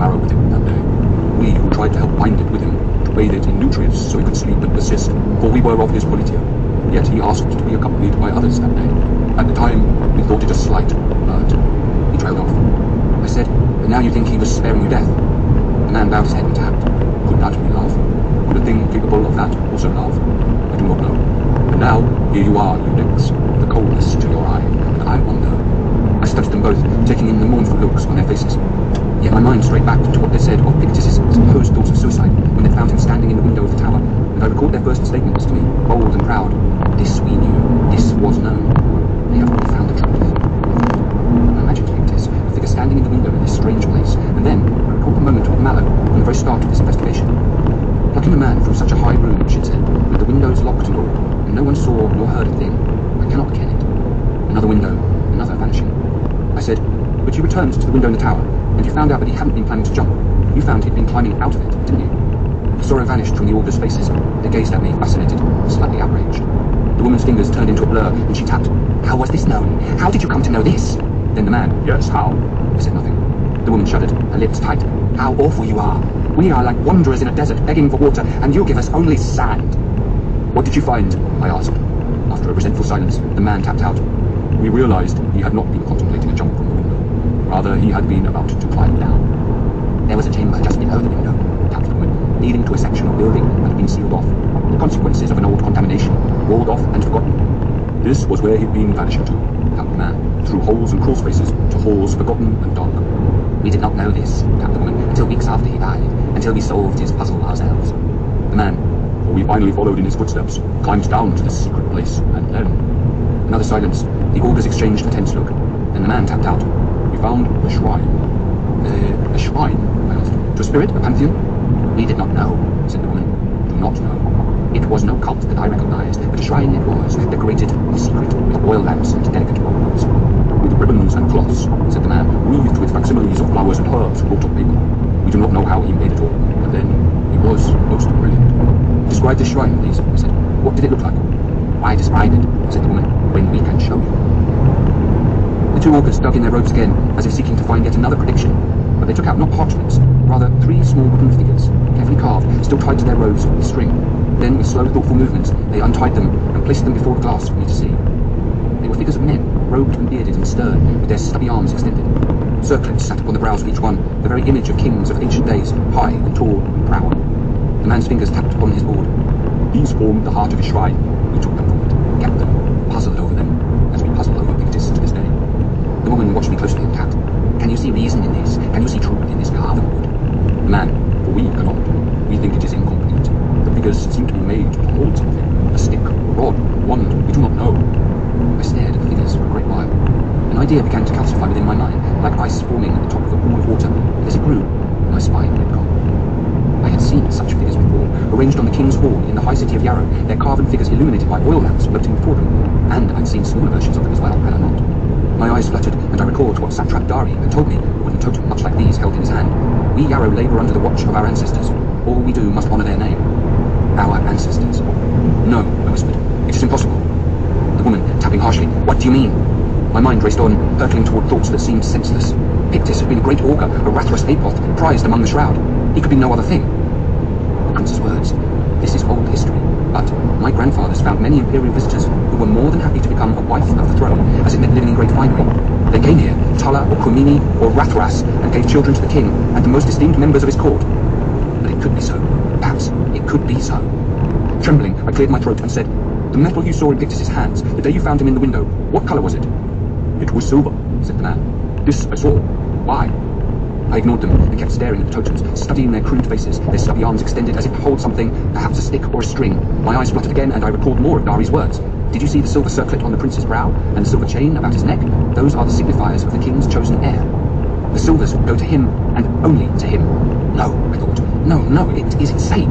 marrow with him that day. We who tried to help bind it with him, to bathe it in nutrients so he could sleep and persist, for we were of his politia. Yet he asked to be accompanied by others that day. At the time, we thought it a slight, but he trailed off. I said, but now you think he was sparing you death? The man bowed his head and tapped. Could that be love? Could a thing capable of that also love? I do not know. And now, here you are, Eudex, with the coldness to your eye, and I wonder. I studied them both, taking in the mournful looks on their faces. Yet my mind strayed back to what they said of Pictus's supposed thoughts of suicide when they found him standing in the window of the tower, and I recalled their first statements to me, bold and proud. This we knew, this was known. They have not found the truth. I imagined Pictus, a figure standing in the window in this strange place, and then I recalled the moment with Mallow on the very start of this investigation. Plucking a man from such a high room, she'd said, with the windows locked and all, and no one saw nor heard a thing. I cannot ken it. Another window, another vanishing. I said, but you returned to the window in the tower, and you found out that he hadn't been planning to jump. You found he'd been climbing out of it, didn't you? The sorrow vanished from the augurs' faces. They gazed at me, fascinated, slightly outraged. The woman's fingers turned into a blur, and she tapped. How was this known? How did you come to know this? Then the man, yes, how? I said nothing. The woman shuddered, her lips tight. How awful you are. We are like wanderers in a desert begging for water, and you give us only sand. What did you find? I asked. After a resentful silence, the man tapped out. We realized he had not been contemplating a jump from the window. Rather, he had been about to climb down. There was a chamber just below the window, tapped the woman, leading to a section of building that had been sealed off. The consequences of an old contamination, walled off and forgotten. This was where he'd been vanishing to, tapped the man, through holes and crawl spaces to halls forgotten and dark. We did not know this, tapped the woman, until weeks after he died, until we solved his puzzle ourselves. The man, for we finally followed in his footsteps, climbed down to this secret place, and then... Another silence. The augurs exchanged a tense look. Then the man tapped out. We found a shrine. A shrine? I asked. To a spirit? A pantheon? We did not know, said the woman. Do not know. It was no cult that I recognized, but a shrine it was, decorated in secret with oil lamps and delicate baubles. With ribbons and cloths, said the man, wreathed with facsimiles of flowers and herbs wrought on paper. We do not know how he made it all, but then he was most brilliant. Describe this shrine, please, I said. What did it look like? Why describe it, said the woman, when we can show you. The two augurs dug in their robes again, as if seeking to find yet another prediction, but they took out not parchments, rather 3 small wooden figures, carefully carved, still tied to their robes with string. Then, with slow, thoughtful movements, they untied them and placed them before the glass for me to see. They were figures of men, robed and bearded and stern, with their stubby arms extended. Circlets sat upon the brows of each one, the very image of kings of ancient days, high and tall and proud. The man's fingers tapped upon his board. These formed the heart of his shrine. We took them from it, kept them, puzzled over them, as we puzzle over Pictus to this day. The woman watched me closely and tapped. Can you see reason in this? Can you see truth in this carven wood? The man, for we cannot. We think it is incomplete. The figures seem to be made to hold something. A stick, a rod, a wand, we do not know. I stared at the figures for a great while. An idea began to calcify within my mind, like ice forming at the top of a pool of water, and as it grew, my spine went cold. I had seen such figures before, arranged on the King's Hall in the high city of Yarrow, their carven figures illuminated by oil lamps floating before them, and I'd seen smaller versions of them as well, had I not. My eyes fluttered, and I recalled what Satrap Dari had told me, a wooden totem much like these held in his hand. We Yarrow labour under the watch of our ancestors. All we do must honour their name. Our ancestors. No, I whispered. It is impossible. The woman, tapping harshly. What do you mean? My mind raced on, hurtling toward thoughts that seemed senseless. Pictus had been a great augur, a Rathras Apoth, prized among the shroud. He could be no other thing. The prince's words. This is old history, but my grandfathers found many imperial visitors who were more than happy to become a wife of the throne, as it meant living in great finery. They came here, Tulla or Crumini or Rathras, and gave children to the king and the most esteemed members of his court. But it could be so. Perhaps it could be so. Trembling, I cleared my throat and said, the metal you saw in Pictus's hands, the day you found him in the window, what colour was it? It was silver, said the man. This I saw. Why? I ignored them and kept staring at the totems, studying their crude faces, their stubby arms extended as if to hold something, perhaps a stick or a string. My eyes fluttered again, and I recalled more of Dari's words. Did you see the silver circlet on the prince's brow, and the silver chain about his neck? Those are the signifiers of the king's chosen heir. The silvers would go to him, and only to him. No, I thought. No, it is insane.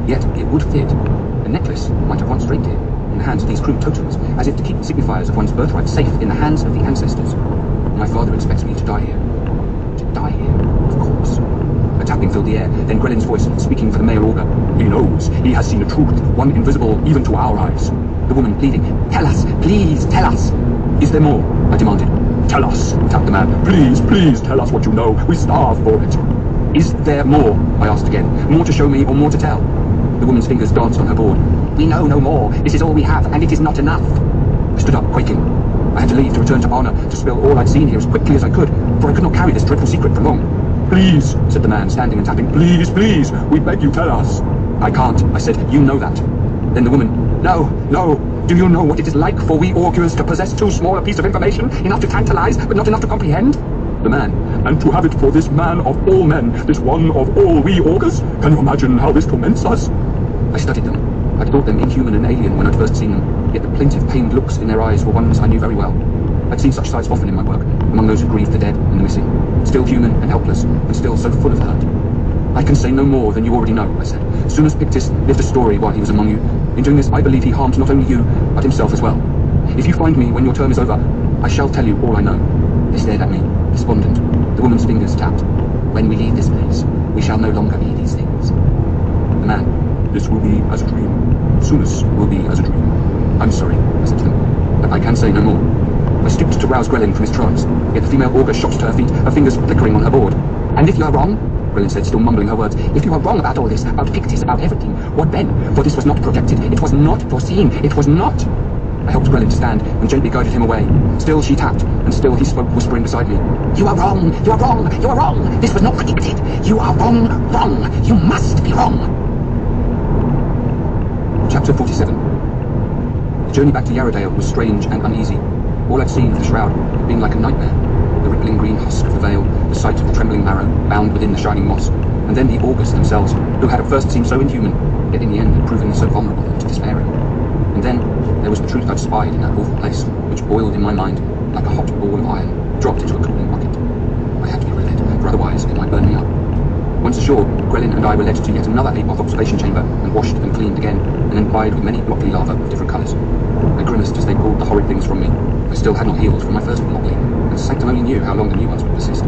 Yet it would fit. The necklace might have once draped here, in the hands of these crude totems, as if to keep the signifiers of one's birthright safe in the hands of the ancestors. My father expects me to die here. To die here, of course. A tapping filled the air, then Grelin's voice, speaking for the male augur. He knows. He has seen a truth, one invisible even to our eyes. The woman pleading. Tell us, please, tell us. Is there more? I demanded. Tell us, tapped the man. Please, please tell us what you know. We starve for it. Is there more? I asked again. More to show me or more to tell? The woman's fingers danced on her board. We know no more. This is all we have, and it is not enough. I stood up, quaking. I had to leave to return to Arna to spill all I'd seen here as quickly as I could, for I could not carry this dreadful secret for long. Please, said the man, standing and tapping. Please, please, we beg you, tell us. I can't, I said. You know that. Then the woman. No, no. Do you know what it is like for we augurs to possess too small a piece of information, enough to tantalize, but not enough to comprehend? The man. And to have it for this man of all men, this one of all we augurs? Can you imagine how this torments us? I studied them. I'd thought them inhuman and alien when I'd first seen them, yet the plaintive, pained looks in their eyes were ones I knew very well. I'd seen such sights often in my work, among those who grieved the dead and the missing, still human and helpless, and still so full of hurt. I can say no more than you already know, I said. Sooners Pictus lived a story while he was among you. In doing this, I believe he harmed not only you, but himself as well. If you find me when your term is over, I shall tell you all I know. They stared at me, despondent. The woman's fingers tapped. When we leave this place, we shall no longer be these things. The man. This will be as a dream. Sooners will be as a dream. I'm sorry, I said to them, but I can say no more. I stooped to rouse Grelin from his trance, yet the female augur shot to her feet, her fingers flickering on her board. And if you are wrong, Grelin said, still mumbling her words, if you are wrong about all this, about Pictus, about everything, what then? For this was not projected, it was not foreseen, it was not. I helped Grelin to stand, and gently guided him away. Still she tapped, and still he spoke, whispering beside me. You are wrong, you are wrong, you are wrong. This was not predicted. You are wrong, wrong. You must be wrong. Chapter 47. The journey back to Yarrow was strange and uneasy. All I'd seen of the shroud had been like a nightmare. The rippling green husk of the veil, the sight of the trembling marrow, bound within the shining moss, and then the augurs themselves, who had at first seemed so inhuman, yet in the end had proven so vulnerable and despairing. And then there was the truth I'd spied in that awful place, which boiled in my mind like a hot ball of iron, dropped into a cooling bucket. I had to be rid of it, for otherwise it might burn me up. Once ashore, Grelin and I were led to yet another Apoth observation chamber, and washed and cleaned again, and then plied with many blockly lava of different colours. I grimaced as they pulled the horrid things from me. I still had not healed from my first blockly, and Sanctum only knew how long the new ones would persist.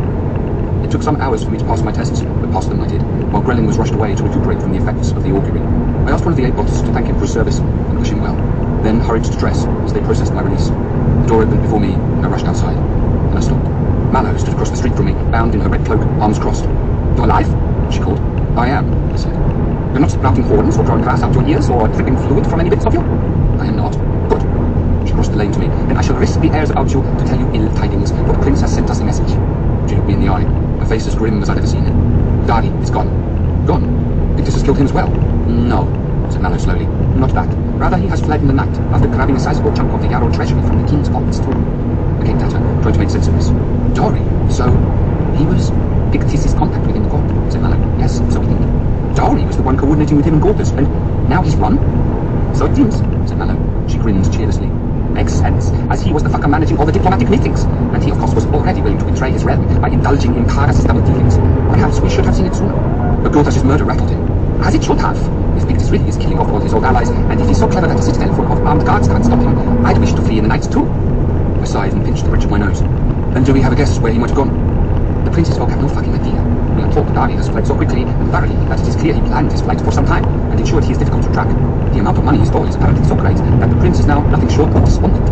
It took some hours for me to pass my tests, but pass them I did, while Grelin was rushed away to recuperate from the effects of the augury. I asked one of the Apoths to thank him for his service, and wish him well, then hurried to dress as they processed my release. The door opened before me, and I rushed outside. Then I stopped. Mallow stood across the street from me, bound in her red cloak, arms crossed. You alive? She called. I am, I said. You're not sprouting horns or drawing grass out your ears or dripping fluid from any bits of you? I am not. Good. She crossed the lane to me. Then I shall risk the airs about you to tell you ill tidings, for the prince has sent us a message. She looked me in the eye, her face as grim as I'd ever seen it. Dari is gone. Gone? Pictus has killed him as well? No, said Mallow slowly. Not that. Rather, he has fled in the night, after grabbing a sizable chunk of the Yarrow treasury from the king's pockets too. I gaped at her, trying to make sense of this. Dari? So, he was Pictus's contact within the court, said Mallow. Yes, so we think. Dari was the one coordinating with him and Gorgas, and now he's run? So it seems, said Mallow. She grinned cheerlessly. Makes sense, as he was the fucker managing all the diplomatic meetings, and he of course was already willing to betray his realm by indulging in Karras' double dealings. Perhaps we should have seen it sooner. But Gorgas' murder rattled him. As it should have. If Pictus really is killing off all his old allies, and if he's so clever that a citadel full of armed guards can't stop him, I'd wish to flee in the night too. I sighed and pinched the bridge of my nose. And do we have a guess where he might have gone? The prince's folk have no fucking idea. We are told that Dari has fled so quickly and thoroughly that it is clear he planned his flight for some time, and ensured he is difficult to track. The amount of money he stole is apparently so great that the prince is now nothing short of despondent.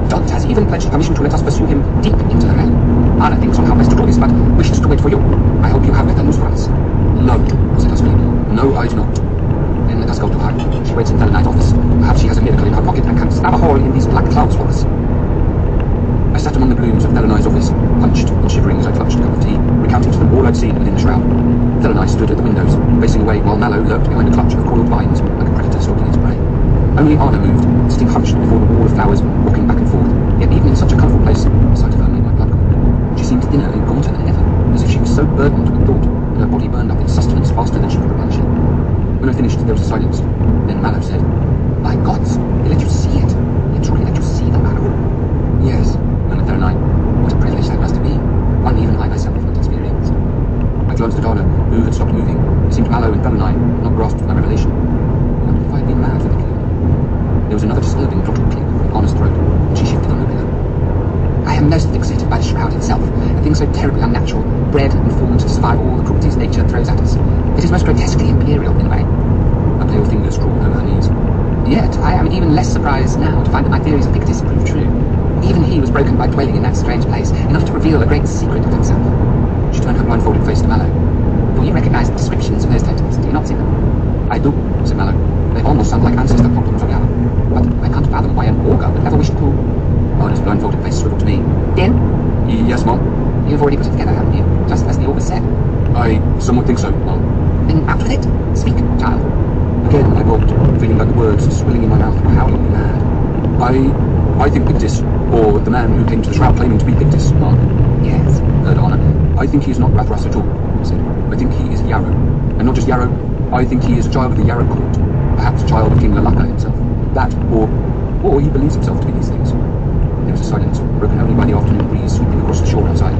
Dodd has even pledged permission to let us pursue him deep into the realm. Anna thinks on how best to do this, but wishes to wait for you. I hope you have better news for us. No, said Huskily. No, I do not. Then let us go to her. She waits in the night office. Perhaps she has a miracle in her pocket and can stab a hole in these black clouds for us. I sat among the blooms of Thelonai's office, hunched and shivering as I clutched a cup of tea, recounting to them all I'd seen within the shroud. Thelonai stood at the windows, facing away, while Mallow lurked behind a clutch of coiled vines, like a predator stalking its prey. Only Anna moved, sitting hunched before the wall of flowers, rocking back and forth. Yet even in such a colourful place, the sight of her made my blood cool. She seemed thinner and gaunter than ever, as if she was so burdened with thought that her body burned up its sustenance faster than she could replenish it. When I finished, there was a silence. Then Mallow said, "By gods, they let you see it. They truly let you see the marrow." "Yes," murmured Thelonai. "What a privilege that must have been. One even I myself not experienced." I glanced at Anna, who had stopped moving. It seemed Mallow and Thelonai had not grasped my revelation. I wondered if I had been mad for thinking. There was another disturbing throttle click from Anna's throat, and she shifted on her pillow. "I am most fixated by the shroud itself, a thing so terribly unnatural, bred and formed to survive all the cruelties nature throws at us. It is most grotesquely imperial, in a way." Her pale fingers crawled over her knees. "Yet I am even less surprised now to find that my theories of Pictus prove true. Even he was broken by dwelling in that strange place, enough to reveal a great secret of himself." She turned her blindfolded face to Mallow. "For I do, said Mallow. They almost sound like ancestor problems of Yarrow. But I can't fathom why an augur would ever wish to... Arna's blindfolded face swiveled to me. Din? Yes, Mom? You've already put it together, haven't you? Just as the augur said. I somewhat think so, Mom. Then out with it. Speak, child. Again, I gulped, feeling like the words swilling in my mouth were howling me mad. I think Pictus, or the man who came to the shroud claiming to be Pictus, Mom. Yes. Heard Arna. I think he is not Rathras at all, he said. I think he is Yarrow. And not just Yarrow, I think he is a child of the Yarrow court. Perhaps a child of King Lalaka himself. That, or he believes himself to be these things. There was a silence, broken only by the afternoon breeze sweeping across the shore outside.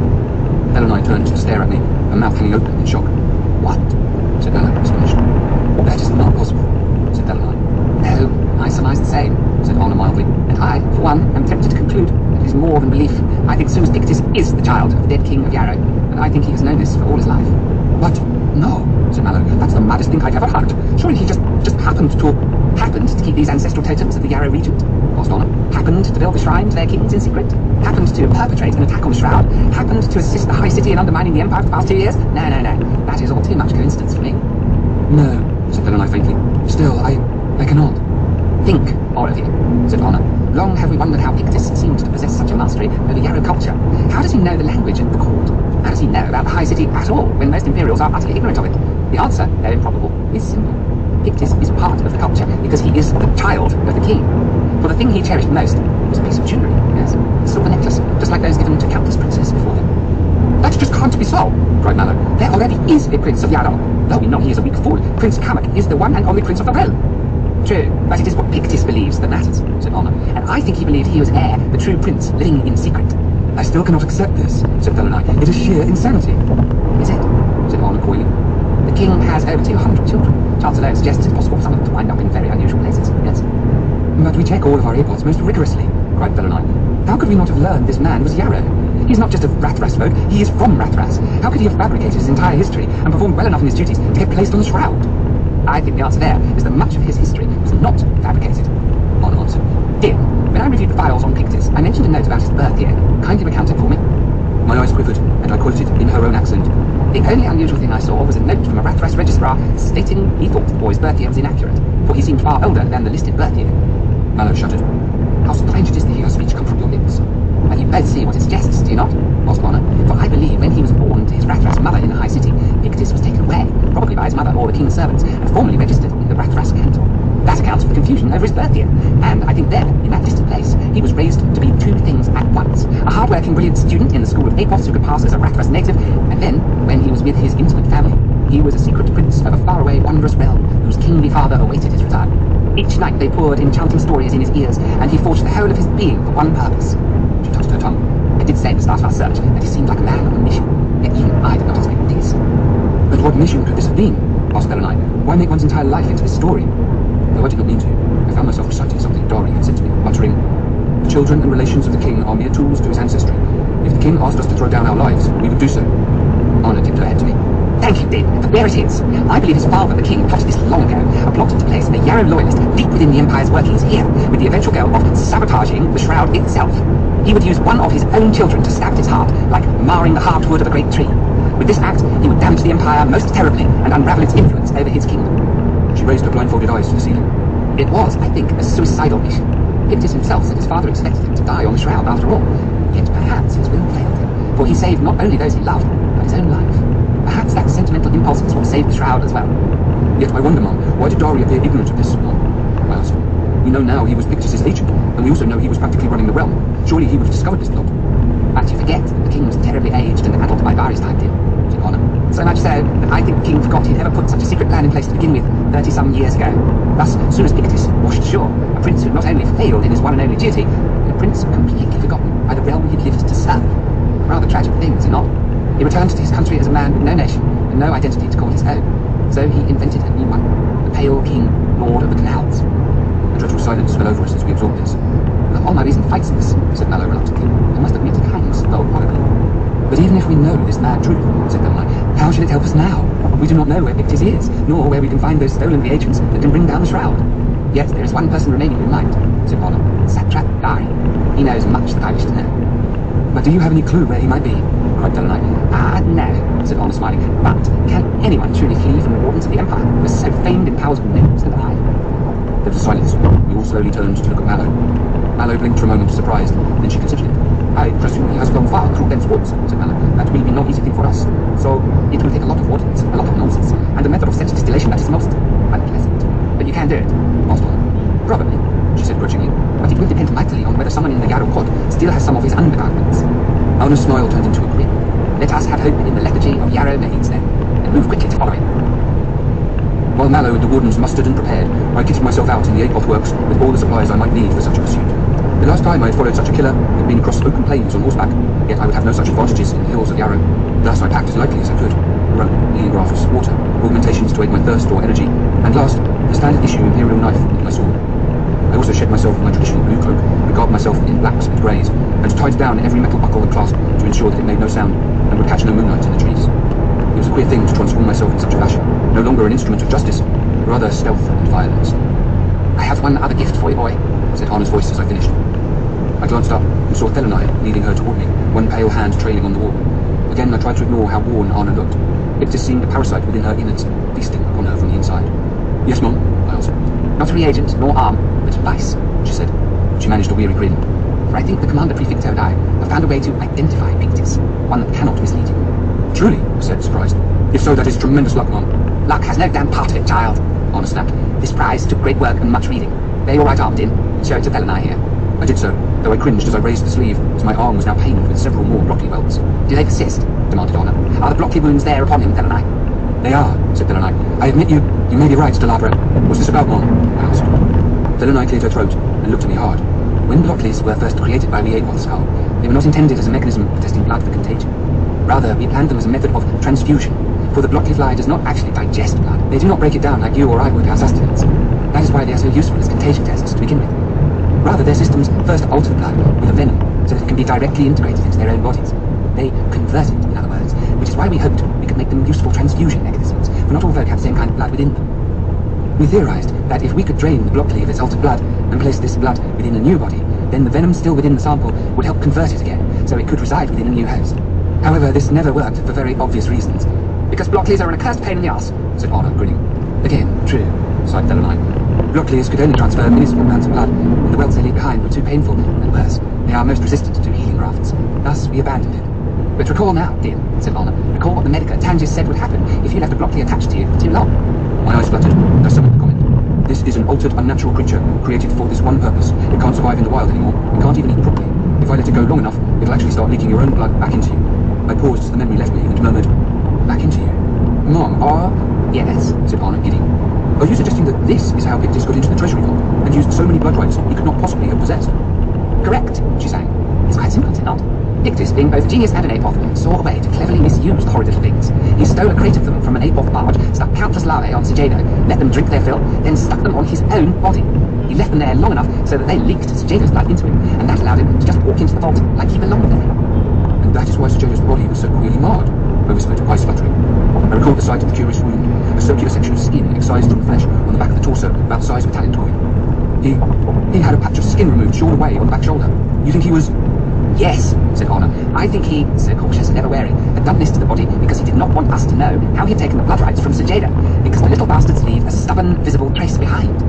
Belle and I turned to stare at me, her mouth hanging open in shock. What? Said Bella, astonished. That is not possible, said Belle and I. No, I surmise the same, said Arna mildly. And I, for one, am tempted to conclude that it is more than belief. I think Sumus Pictus is the child of the dead king of Yarrow, and I think he has known this for all his life. What? No, said Mallow. That's the maddest thing I'd ever heard. Surely he just happened to keep these ancestral totems of the Yarrow regent? Asked Arna. Happened to build a shrine to their kings in secret? Happened to perpetrate an attack on the Shroud? Happened to assist the High City in undermining the Empire for the past 2 years? No. That is all too much coincidence for me. No, said Belle and I faintly. Still, I cannot. Think, all of you, said Arna. Long have we wondered how Pictus seemed to possess such a mastery over Yarrow culture. How does he know the language of the court? How does he know about the High City at all, when most Imperials are utterly ignorant of it? The answer, though improbable, is simple. Pictus is part of the culture because he is the child of the king. For the thing he cherished most was a piece of jewellery, yes, a silver necklace, just like those given to countless princes before him. That just can't be so, cried Mallow. There already is a prince of Yarrow. Though we know he is a weak fool, Prince Kamak is the one and only prince of the realm. True, but it is what Pictus believes that matters, said Arna, and I think he believed he was heir, the true prince, living in secret. I still cannot accept this, said Belle and I. It is sheer insanity. Is it? Said Arna coyly. The king has over 200 children. Chance alone suggests it's possible for some of them to wind up in very unusual places, yes? But we check all of our earpods most rigorously, cried Belle and I. How could we not have learned this man was Yarrow? He's not just of Rathras folk, he is from Rathras. How could he have fabricated his entire history and performed well enough in his duties to get placed on the Shroud? I think the answer there is that much of his history was not fabricated. Arna answered. Dear, when I reviewed the files on Pictus, I mentioned a note about his birth year. Kindly recount it for me. My eyes quivered, and I quoted in her own accent. The only unusual thing I saw was a note from a Rathras registrar stating he thought the boy's birth year was inaccurate, for he seemed far older than the listed birth year. Mallow shuddered. How strange it is to hear speech come from your lips. And you both see what it suggests, do you not? Asked Arna. For I believe when he was born to his Rathras mother in the High City, Pictus was taken away, probably by his mother or the king's servants, and formally registered in the Rathras canton. That accounts for the confusion over his birth year. And I think there, in that distant place, he was raised to be two things at once. A hard-working, brilliant student in the school of Apos who could pass as a Rathras native, and then, when he was with his intimate family, he was a secret prince of a faraway, wondrous realm, whose kingly father awaited his return. Each night they poured enchanting stories in his ears, and he forged the whole of his being for one purpose. She touched her tongue. I did say at the start of our search that he seemed like a man on a mission, yet even I did not expect this. But what mission could this have been? Asked Belle and I. Why make one's entire life into this story? Though I did not mean to, I found myself reciting something Dari had said to me, muttering, "The children and relations of the king are mere tools to his ancestry. If the king asked us to throw down our lives, we would do so." Arna tipped her head to me. Thank you, Din. But there it is. I believe his father, the king, plotted this long ago. A plot to place a Yarrow loyalist deep within the Empire's workings here, with the eventual goal of sabotaging the Shroud itself. He would use one of his own children to stab at its heart, like marring the heartwood of a great tree. With this act, he would damage the Empire most terribly and unravel its influence over his kingdom. She raised her blindfolded eyes to the ceiling. It was, I think, a suicidal mission. Pictus himself said his father expected him to die on the Shroud after all. Yet perhaps his will failed him, for he saved not only those he loved, but his own life. Perhaps that sentimental impulse is what saved the Shroud as well. Yet I wonder, Mum, why did Dari appear ignorant of this, Mum? I asked. We know now he was Pictus's agent, and we also know he was practically running the realm. Surely he would have discovered this plot. But you forget that the king was terribly aged and addled by Dari's time, dear, said Arna. So much so that I think the king forgot he'd ever put such a secret plan in place to begin with 30-some years ago. Thus, soon as Pictus washed ashore, a prince who not only failed in his one and only duty, but a prince completely forgotten by the realm he'd lived to serve. A rather tragic thing, is it not? He returned to his country as a man with no nation, and no identity to call his own. So he invented a new one, the Pale King, Lord of the Clouds. A dreadful silence fell over us as we absorbed this. All my reason fights this, said Mallow reluctantly. I must admit it hangs, though horribly. But even if we know this mad truth, said Belle and I, how should it help us now? We do not know where Pictus is, nor where we can find those stolen reagents that can bring down the Shroud. Yet there is one person remaining in mind, said Arna. Satrap Dari. He knows much that I wish to know. But do you have any clue where he might be? cried Delaney. Ah, no, said Honor, smiling. But can anyone truly flee from the wardens of the Empire, who are so famed in powers of nose and eye? There was a silence. We all slowly turned to look at Mallow. Mallow blinked for a moment, surprised. Then she considered it. I presume he has gone far through dense woods, said Mallow. That will be no easy thing for us. So it will take a lot of wardens, a lot of noses, and a method of such distillation that is most unpleasant. But you can do it, asked Honor. Probably, she said grudgingly. But it will depend mightily on whether someone in the Yarrow court still has some of his undergarments. Honor's smile turned into a grin. Let us have hope in the lethargy of Yarrow maids, then, and move quickly to follow him. While Mallow and the wardens mustered and prepared, I kitted myself out in the Apoth works with all the supplies I might need for such a pursuit. The last time I had followed such a killer had been across open plains on horseback, yet I would have no such advantages in the hills of Yarrow. Thus I packed as lightly as I could. Rum, healing draughts, water, augmentations to aid my thirst or energy, and last, the standard issue imperial knife and my sword. I also shed myself of my traditional blue cloak, and garbed myself in blacks and greys, and tied down every metal buckle and clasp to ensure that it made no sound, and would catch no moonlight in the trees. It was a queer thing to transform myself in such a fashion, no longer an instrument of justice, but rather stealth and violence. I have one other gift for you, boy, said Hana's voice as I finished. I glanced up and saw Thelonai leading her toward me, one pale hand trailing on the wall. Again I tried to ignore how worn Hana looked. It just seemed a parasite within her innards, feasting upon her from the inside. Yes, Mom, I answered. Not reagent, nor arm, but vice, she said. She managed a weary grin. For I think the Commander Prefecto and I have found a way to identify Pictus, one that cannot mislead you. Truly, I said, surprised. If so, that is tremendous luck, Mom. Luck has no damn part of it, child, Hana snapped. This prize took great work and much reading. Lay your right arm, Din. Show it to Thelonai here. I did so, though I cringed as I raised the sleeve, as my arm was now pained with several more Blockley welts. Do they persist? Demanded Honor. Are the Blockley wounds there upon him, Thelonai? They are, said Thelonai. I admit you may be right, Delabra. What's this about, Mom? I asked. Thelonai cleared her throat and looked at me hard. When Blockleys were first created by the Apoth Skull, they were not intended as a mechanism for testing blood for contagion. Rather, we planned them as a method of transfusion, for the Blockley fly does not actually digest blood. They do not break it down like you or I would our sustenance. That is why they are so useful as contagion tests to begin with. Rather, their systems first alter the blood with a venom, so that it can be directly integrated into their own bodies. They convert it, in other words, which is why we hoped we could make them useful transfusion mechanisms, for not all folk have the same kind of blood within them. We theorized that if we could drain the Blockley of its altered blood and place this blood within a new body, then the venom still within the sample would help convert it again, so it could reside within a new host. However, this never worked for very obvious reasons. Because Blockleys are an accursed pain in the arse, said Honor, grinning. Again, true, sighed Thelonai. Blockleys could only transfer minuscule amounts of blood, and the welts they leave behind were too painful, and worse, they are most resistant to healing grafts. Thus, we abandoned it. But recall now, Din, said Honor. Recall what the Medica Tangis said would happen if you left a Blockley attached to you for too long. My eyes fluttered, and I summoned the comment. This is an altered, unnatural creature, created for this one purpose. It can't survive in the wild anymore. It can't even eat properly. If I let it go long enough, it'll actually start leaking your own blood back into you. I paused as the memory left me and murmured, back into you. Mom, yes, said Honor, giddy. Are you suggesting that this is how Pictus got into the treasury vault and used so many blood rights he could not possibly have possessed? Correct, she sang. It's quite simple, is it not? Pictus, being both a genius and an Apoth, saw a way to cleverly misuse the horrid little things. He stole a crate of them from an Apoth barge, stuck countless larvae on Sejedo, let them drink their fill, then stuck them on his own body. He left them there long enough so that they leaked Sejedo's blood into him, and that allowed him to just walk into the vault like he belonged there. And that is why Sejedo's body was so clearly marred, I whispered, eyes fluttering. I recalled the sight of the curious wound, a circular section of skin excised from flesh on the back of the torso, about the size of a talent coin. He had a patch of skin removed, shorn away on the back shoulder. You think he was... Yes, said Honor. I think he, so cautious and ever wary, had done this to the body because he did not want us to know how he had taken the blood rights from Sejedo, because the little bastards leave a stubborn, visible trace behind.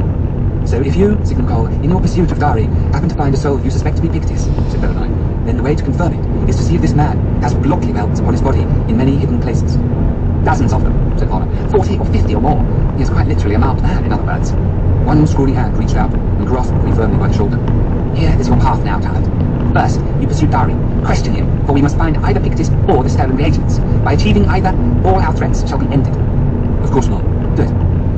So if you, Signum Cole, in your pursuit of Dari, happen to find a soul you suspect to be Pictus, said Thelonai, then the way to confirm it is to see if this man has Blockley welts upon his body in many hidden places. Dozens of them, said Honor. 40 or 50 or more. He is quite literally a marked man, in other words. One scrawny hand reached out and grasped me firmly by the shoulder. Here is your path now, child. First, you pursue Dari. Question him, for we must find either Pictus or the stolen reagents. By achieving either, all our threats shall be ended. Of course not. Good.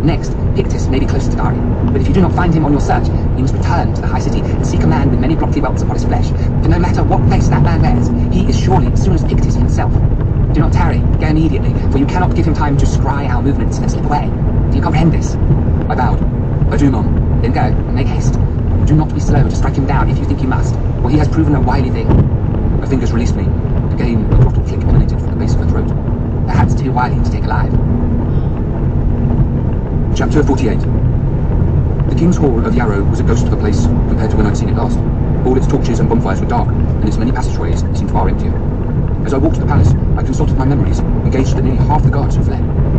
Next, Pictus may be close to Dari, but if you do not find him on your search, you must return to the High City and seek a man with many Blockley welts upon his flesh, for no matter what face that man wears, he is surely as soon as Pictus himself. Do not tarry, go immediately, for you cannot give him time to scry our movements and slip away. Do you comprehend this? I bowed. I do, Mum. Then go, and make haste. Do not be slow to strike him down if you think you must, for he has proven a wily thing. Her fingers released me. Again, a throttle flick emanated from the base of her throat. Perhaps too wily to take alive. Chapter 48. The King's Hall of Yarrow was a ghost of a place compared to when I'd seen it last. All its torches and bonfires were dark, and its many passageways seemed far emptier. As I walked to the palace, I consulted my memories and gazed at the nearly half the guards who fled.